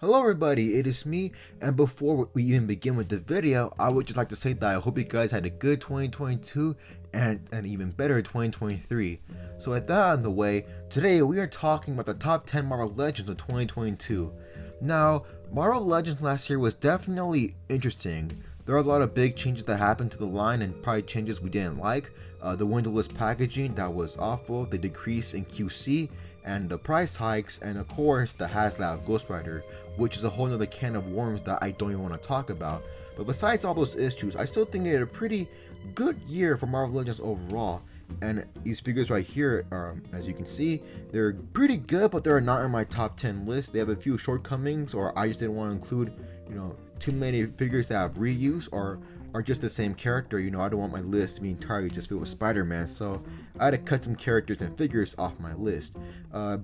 Hello everybody, it is me, and before we even begin with the video, I would just like to say that I hope you guys had a good 2022 and an even better 2023. So with that out of the way, today we are talking about the top 10 Marvel Legends of 2022. Now, Marvel Legends last year was definitely interesting. There are a lot of big changes that happened to the line and probably changes we didn't like. The windowless packaging, that was awful, the decrease in QC, and the price hikes, and of course the HasLab Ghost Rider, which is a whole nother can of worms that I don't even want to talk about. But besides all those issues, I still think it had a pretty good year for Marvel Legends overall. And these figures right here are, as you can see, they're pretty good, but they're not in my top 10 list. They have a few shortcomings, or I just didn't want to include, too many figures that have reuse or are just the same character. I don't want my list to be entirely just filled with Spider-Man, so I had to cut some characters and figures off my list.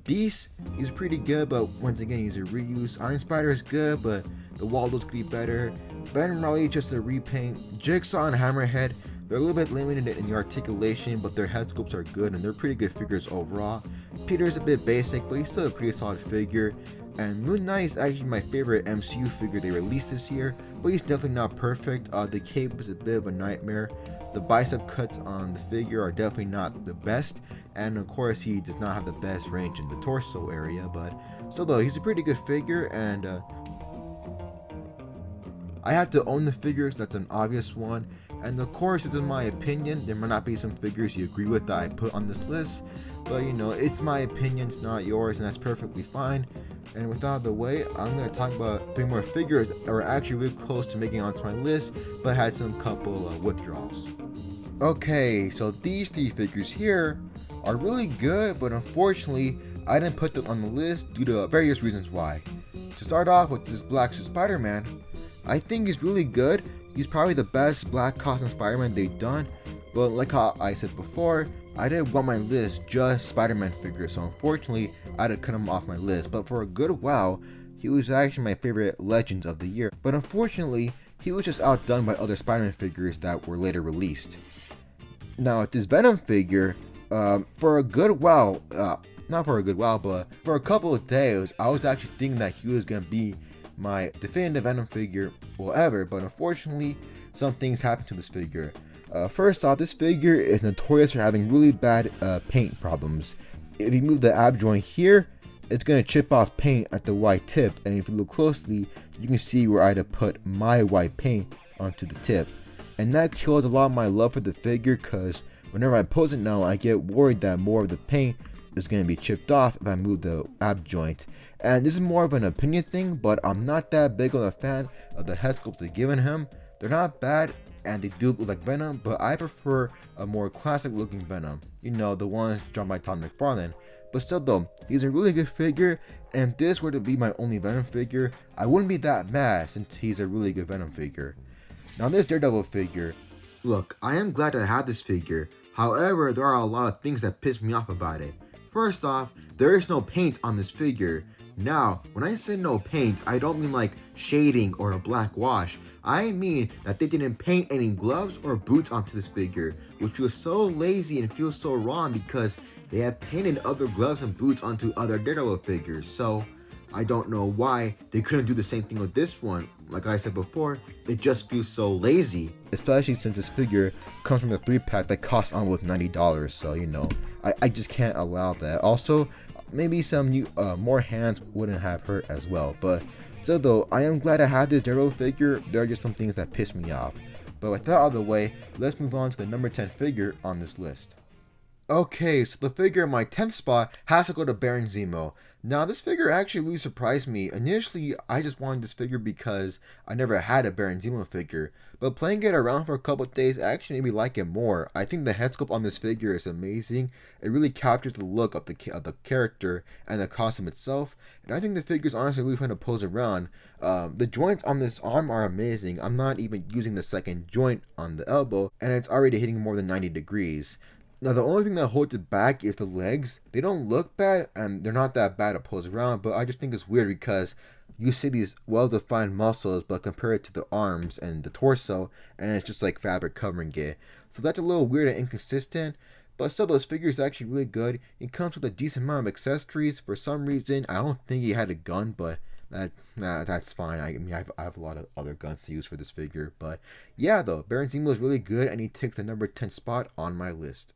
Beast, he's pretty good, but once again, he's a reuse. Iron Spider is good, but the Waldos could be better. Ben Riley, just a repaint. Jigsaw and Hammerhead, they're a little bit limited in the articulation, but their head sculpts are good, and they're pretty good figures overall. Peter's a bit basic, but he's still a pretty solid figure. And Moon Knight is actually my favorite MCU figure they released this year, but he's definitely not perfect. The cape is a bit of a nightmare. The bicep cuts on the figure are definitely not the best, and of course he does not have the best range in the torso area, but still though, he's a pretty good figure, and I have to own the figures, that's an obvious one. And of course, it's in my opinion, there might not be some figures you agree with that I put on this list, but it's my opinion, it's not yours, and that's perfectly fine. And with that out of the way, I'm going to talk about 3 more figures that were actually really close to making it onto my list, but had some couple withdrawals. Okay, so these 3 figures here are really good, but unfortunately, I didn't put them on the list due to various reasons why. To start off with this Black Suit Spider-Man, I think he's really good. He's probably the best black costume Spider-Man they've done, but like how I said before, I didn't want my list just Spider-Man figures, so unfortunately I had to cut him off my list. But for a good while, he was actually my favorite Legends of the year. But unfortunately, he was just outdone by other Spider-Man figures that were later released. Now with this Venom figure, for a good while, not for a good while, but for a couple of days, I was actually thinking that he was going to be my definitive Venom figure ever, but unfortunately, some things happened to this figure. First off, this figure is notorious for having really bad paint problems. If you move the ab joint here, it's going to chip off paint at the white tip, and if you look closely, you can see where I had to put my white paint onto the tip. And that killed a lot of my love for the figure, because whenever I pose it now, I get worried that more of the paint is going to be chipped off if I move the ab joint. And this is more of an opinion thing, but I'm not that big of a fan of the head sculpts they've given him. They're not bad, and they do look like Venom, but I prefer a more classic looking Venom. The ones drawn by Todd McFarlane. But still though, he's a really good figure, and if this were to be my only Venom figure, I wouldn't be that mad since he's a really good Venom figure. Now this Daredevil figure. Look, I am glad to have this figure. However, there are a lot of things that piss me off about it. First off, there is no paint on this figure. Now, when I say no paint, I don't mean like shading or a black wash. I mean that they didn't paint any gloves or boots onto this figure, which feels so lazy and feels so wrong because they had painted other gloves and boots onto other Daredevil figures. So, I don't know why they couldn't do the same thing with this one. Like I said before, it just feels so lazy. Especially since this figure comes from a 3-pack that costs almost $90, so I just can't allow that. Also, maybe some new more hands wouldn't have hurt as well, but still though, I am glad I had this Daredevil figure. There are just some things that piss me off. But with that out of the way, let's move on to the number 10 figure on this list. Okay, so the figure in my 10th spot has to go to Baron Zemo. Now this figure actually really surprised me. Initially, I just wanted this figure because I never had a Baron Zemo figure, but playing it around for a couple of days actually made me like it more. I think the head sculpt on this figure is amazing. It really captures the look of the character and the costume itself, and I think the figure is honestly really fun to pose around. The joints on this arm are amazing. I'm not even using the second joint on the elbow, and it's already hitting more than 90 degrees. Now the only thing that holds it back is the legs. They don't look bad, and they're not that bad to pose around, but I just think it's weird because you see these well-defined muscles, but compare it to the arms and the torso, and it's just like fabric covering it. So that's a little weird and inconsistent, but still those figures are actually really good. It comes with a decent amount of accessories. For some reason, I don't think he had a gun, but That's fine. I mean, I have a lot of other guns to use for this figure, but yeah, though Baron Zemo is really good, and he takes the number 10 spot on my list.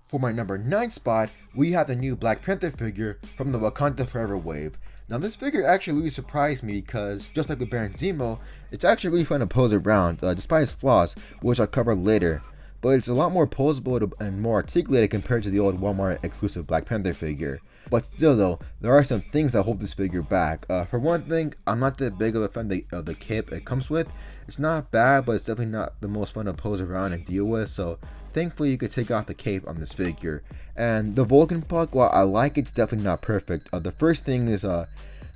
For my number 9 spot, we have the new Black Panther figure from the Wakanda Forever wave. Now this figure actually really surprised me because, just like the Baron Zemo, it's actually really fun to pose around, despite its flaws, which I'll cover later. But it's a lot more posable and more articulated compared to the old Walmart exclusive Black Panther figure. But still though, there are some things that hold this figure back. For one thing, I'm not that big of a fan of the cape it comes with. It's not bad, but it's definitely not the most fun to pose around and deal with, so thankfully you could take off the cape on this figure. And the Vulcan puck, while I like it, it's definitely not perfect. The first thing is the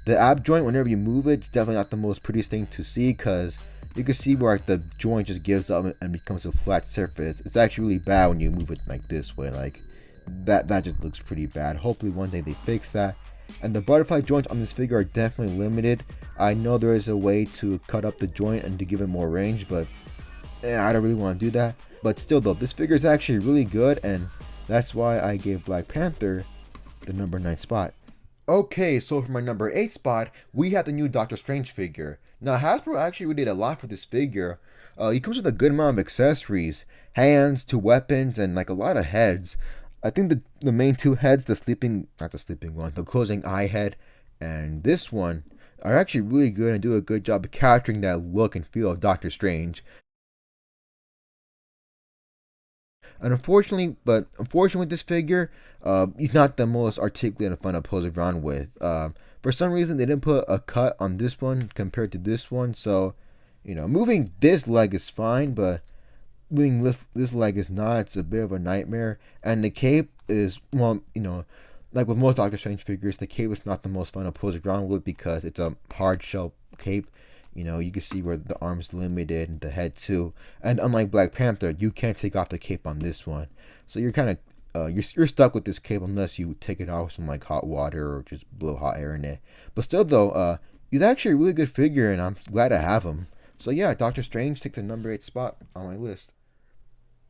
ab joint. Whenever you move it, it's definitely not the most prettiest thing to see, because you can see where the joint just gives up and becomes a flat surface. It's actually really bad when you move it like this way, like that just looks pretty bad. Hopefully one day they fix that. And the butterfly joints on this figure are definitely limited. I know there is a way to cut up the joint and to give it more range, but I don't really want to do that. But still though, this figure is actually really good, and that's why I gave Black Panther the number 9 spot. Okay, so for my number 8 spot, we have the new Doctor Strange figure. Now Hasbro actually really did a lot for this figure. He comes with a good amount of accessories, hands, 2 weapons, and like a lot of heads. I think the main 2 heads, the closing eye head, and this one, are actually really good and do a good job of capturing that look and feel of Doctor Strange. And unfortunately with this figure, he's not the most articulate and fun to pose around with. For some reason, they didn't put a cut on this one compared to this one, so moving this leg is fine, but moving this leg is not. It's a bit of a nightmare. And the cape is, well, like with most Doctor Strange figures, the cape is not the most fun to pose around with because it's a hard shell cape. You can see where the arm's limited and the head too. And unlike Black Panther, you can't take off the cape on this one. So you're kind of you're stuck with this cape unless you take it off with some like hot water or just blow hot air in it. But still though, he's actually a really good figure, and I'm glad to have him. So yeah, Doctor Strange takes the number 8 spot on my list.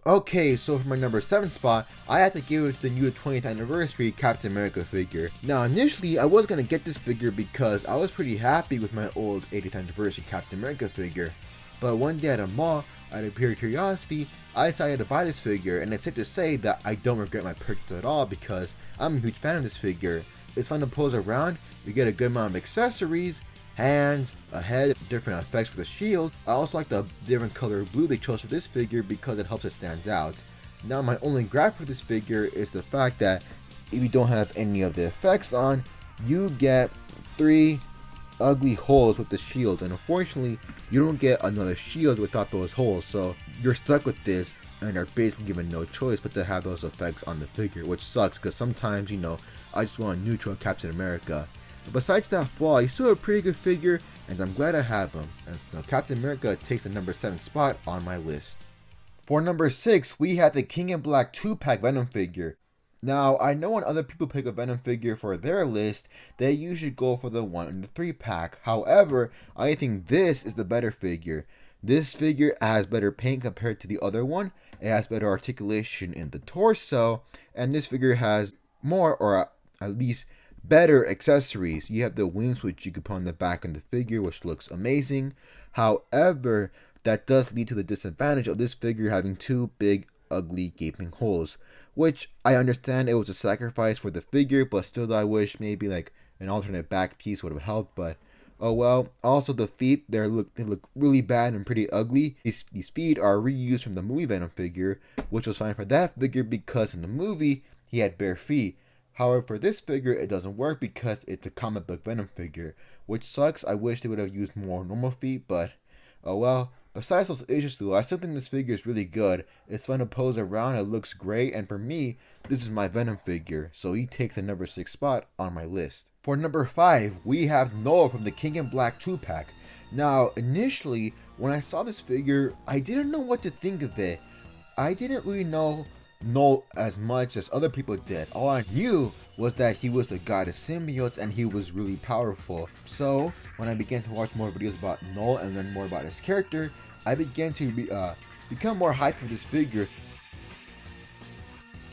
Okay, so for my number 7 spot, I had to give it to the new 20th anniversary Captain America figure. Now initially, I was going to get this figure because I was pretty happy with my old 80th anniversary Captain America figure. But one day at a mall, out of pure curiosity, I decided to buy this figure, and it's safe to say that I don't regret my purchase at all because I'm a huge fan of this figure. It's fun to pose around, you get a good amount of accessories, hands, a head, different effects for the shield. I also like the different color blue they chose for this figure because it helps it stand out. Now my only gripe for this figure is the fact that if you don't have any of the effects on, you get 3 ugly holes with the shield, and unfortunately you don't get another shield without those holes, so you're stuck with this and are basically given no choice but to have those effects on the figure, which sucks because sometimes I just want a neutral Captain America. Besides that flaw, he's still a pretty good figure, and I'm glad I have him. And so Captain America takes the number 7 spot on my list. For number 6, we have the King in Black 2-pack Venom figure. Now, I know when other people pick a Venom figure for their list, they usually go for the 1 in the 3-pack. However, I think this is the better figure. This figure has better paint compared to the other one. It has better articulation in the torso, and this figure has more, or at least better accessories. You have the wings, which you can put on the back of the figure, which looks amazing. However, that does lead to the disadvantage of this figure having 2 big, ugly, gaping holes, which I understand it was a sacrifice for the figure, but still I wish maybe like an alternate back piece would have helped, but oh well. Also the feet, they look really bad and pretty ugly. These feet are reused from the movie Venom figure, which was fine for that figure because in the movie he had bare feet. However, for this figure, it doesn't work because it's a comic book Venom figure, which sucks. I wish they would have used more normal feet, but oh well. Besides those issues though, I still think this figure is really good. It's fun to pose around, it looks great, and for me, this is my Venom figure, so he takes the number 6 spot on my list. For number 5, we have Noel from the King in Black 2-pack. Now, initially, when I saw this figure, I didn't know what to think of it. I didn't really know Noel as much as other people did. All I knew was that he was the god of symbiotes and he was really powerful. So when I began to watch more videos about Noel and learn more about his character, I began to become more hyped for this figure.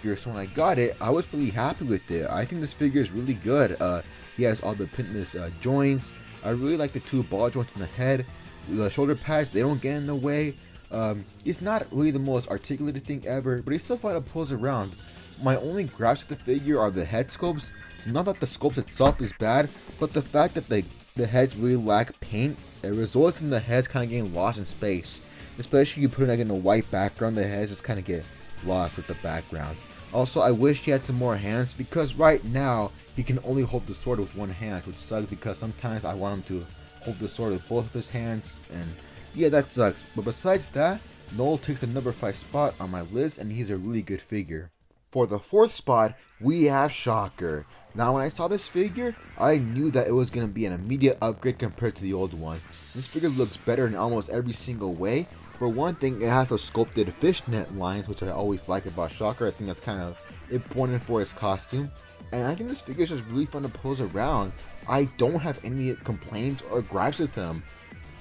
So when I got it, I was really happy with it. I think this figure is really good. He has all the pinless joints. I really like the two ball joints in the head. The shoulder pads, they don't get in the way. It's not really the most articulated thing ever, but it's still fun to pose around. My only gripes with the figure are the head sculpts. Not that the sculpt itself is bad, but the fact that the heads really lack paint. It results in the heads kind of getting lost in space. Especially you put it in a white background, the heads just kind of get lost with the background. Also, I wish he had some more hands, because right now he can only hold the sword with one hand, which sucks because sometimes I want him to hold the sword with both of his hands, and yeah, that sucks. But besides that, Noel takes the number 5 spot on my list, and he's a really good figure. For the 4th spot, we have Shocker. Now when I saw this figure, I knew that it was going to be an immediate upgrade compared to the old one. This figure looks better in almost every single way. For one thing, it has those sculpted fishnet lines, which I always like about Shocker. I think that's kind of important for his costume. And I think this figure is just really fun to pose around. I don't have any complaints or gripes with him.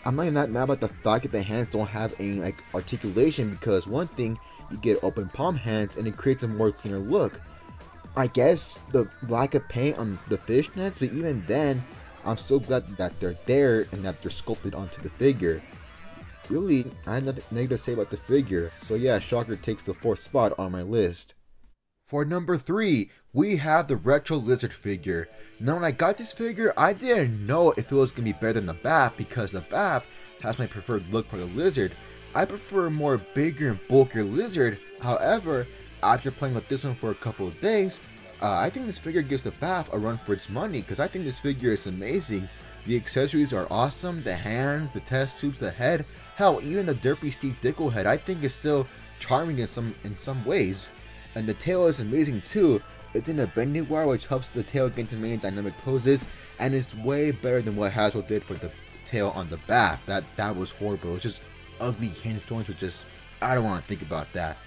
I'm not even that mad about the fact that the hands don't have any like articulation, because one thing, you get open palm hands and it creates a more cleaner look. I guess the lack of paint on the fishnets, but even then, I'm so glad that they're there and that they're sculpted onto the figure. Really, I have nothing negative to say about the figure, so yeah, Shocker takes the 4th spot on my list. For number 3, we have the Retro Lizard figure. Now when I got this figure, I didn't know if it was going to be better than the Bath, because the Bath has my preferred look for the Lizard. I prefer a more bigger and bulkier Lizard. However, after playing with this one for a couple of days, I think this figure gives the Bath a run for its money, because I think this figure is amazing. The accessories are awesome, the hands, the test tubes, the head, hell, even the derpy Steve Dickel head I think is still charming in some ways. And the tail is amazing too. It's in a bending wire, which helps the tail get into many dynamic poses, and it's way better than what Hasbro did for the tail on the Bath. That was horrible. It was just ugly hinge joints, which just, I don't want to think about that.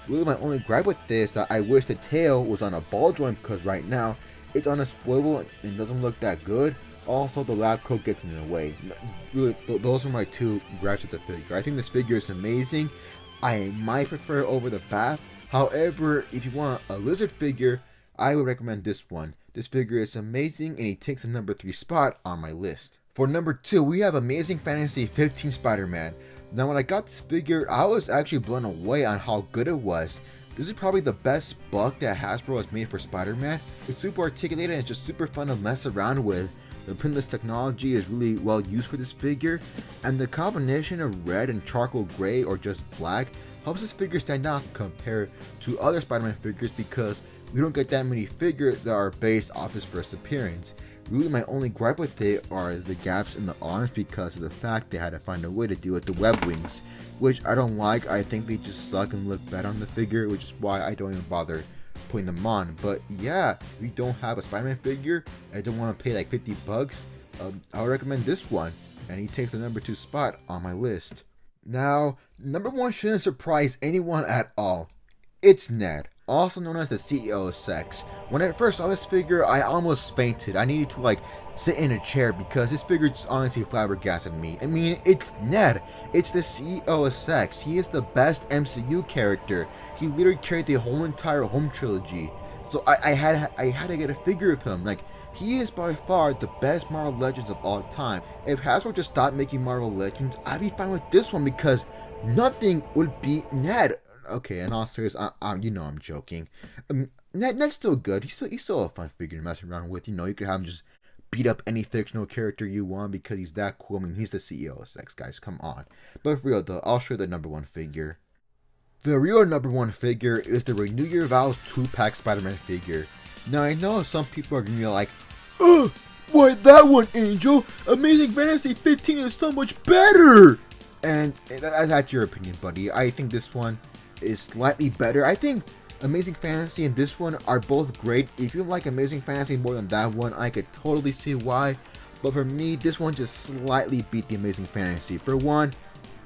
Really, my only gripe with this is that I wish the tail was on a ball joint, because right now it's on a swivel and doesn't look that good. Also, the lab coat gets in the way. Really, those are my 2 gripes with the figure. I think this figure is amazing. I might prefer it over the Bath. However, if you want a Lizard figure, I would recommend this one. This figure is amazing, and he takes the number 3 spot on my list. For number 2, we have Amazing Fantasy 15 Spider-Man. Now when I got this figure, I was actually blown away on how good it was. This is probably the best buck that Hasbro has made for Spider-Man. It's super articulated and it's just super fun to mess around with. The printless technology is really well used for this figure, and the combination of red and charcoal gray or just black helps this figure stand out compared to other Spider-Man figures, because we don't get that many figures that are based off his first appearance. Really, my only gripe with it are the gaps in the arms, because of the fact they had to find a way to deal with the web wings, which I don't like. I think they just suck and look bad on the figure, which is why I don't even bother putting them on. But yeah, if you don't have a Spider-Man figure and don't want to pay like $50, I would recommend this one, and he takes the number 2 spot on my list. Now, number 1 shouldn't surprise anyone at all. It's Ned, also known as the CEO of Sex. When I first saw this figure, I almost fainted. I needed to like sit in a chair, because this figure just honestly flabbergasted me. I mean, it's Ned. It's the CEO of Sex. He is the best MCU character. He literally carried the whole entire Home trilogy. So I had to get a figure of him. Like, he is by far the best Marvel Legends of all time. If Hasbro just stopped making Marvel Legends, I'd be fine with this one, because nothing would beat Ned. Okay, in all seriousness, you know I'm joking. Ned's still good. He's still a fun figure to mess around with. You know, you could have him just beat up any fictional character you want, because he's that cool. I mean, he's the CEO of Sex, guys. Come on. But for real though, I'll show you the number 1 figure. The real number 1 figure is the Renew Your Vows 2-pack Spider-Man figure. Now I know some people are gonna be like, "Ugh, why that one, Angel? Amazing Fantasy 15 is so much better!" And that's your opinion, buddy. I think this one is slightly better. I think Amazing Fantasy and this one are both great. If you like Amazing Fantasy more than that one, I could totally see why. But for me, this one just slightly beat the Amazing Fantasy. For one,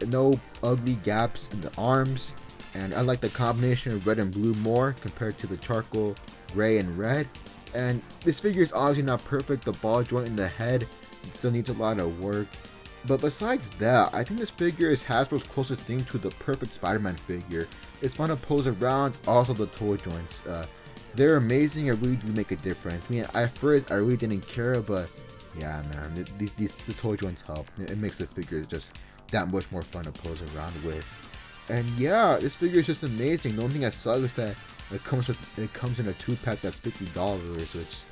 no ugly gaps in the arms, and I like the combination of red and blue more compared to the charcoal, gray, and red. And this figure is obviously not perfect. The ball joint in the head still needs a lot of work. But besides that, I think this figure is Hasbro's closest thing to the perfect Spider-Man figure. It's fun to pose around. Also, the toe joints, they're amazing and really do make a difference. I mean, at first I really didn't care, but Yeah, man, the toy joints help. It makes the figures just that much more fun to pose around with. And yeah, this figure is just amazing. The only thing that sucks is that it comes in a 2-pack that's $50, which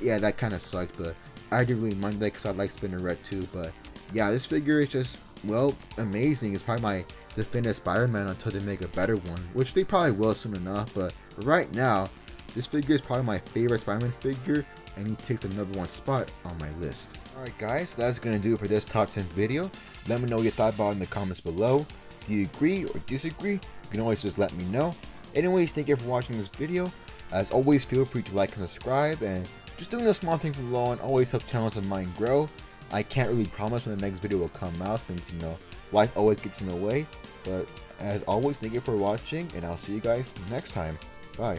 yeah, that kind of sucks. But I didn't really mind that because I like spinning red too. But yeah, this figure is just well amazing. It's probably my definitive Spider-Man until they make a better one, which they probably will soon enough. But right now, this figure is probably my favorite Spider-Man figure, and he takes the #1 spot on my list. Alright guys, so that's going to do it for this top 10 video. Let me know what you thought about it in the comments below. Do you agree or disagree? You can always just let me know. Anyways, thank you for watching this video. As always, feel free to like and subscribe, and just doing the small things alone always help channels of mine grow. I can't really promise when the next video will come out since, you know, life always gets in the way. But as always, thank you for watching, and I'll see you guys next time. Bye.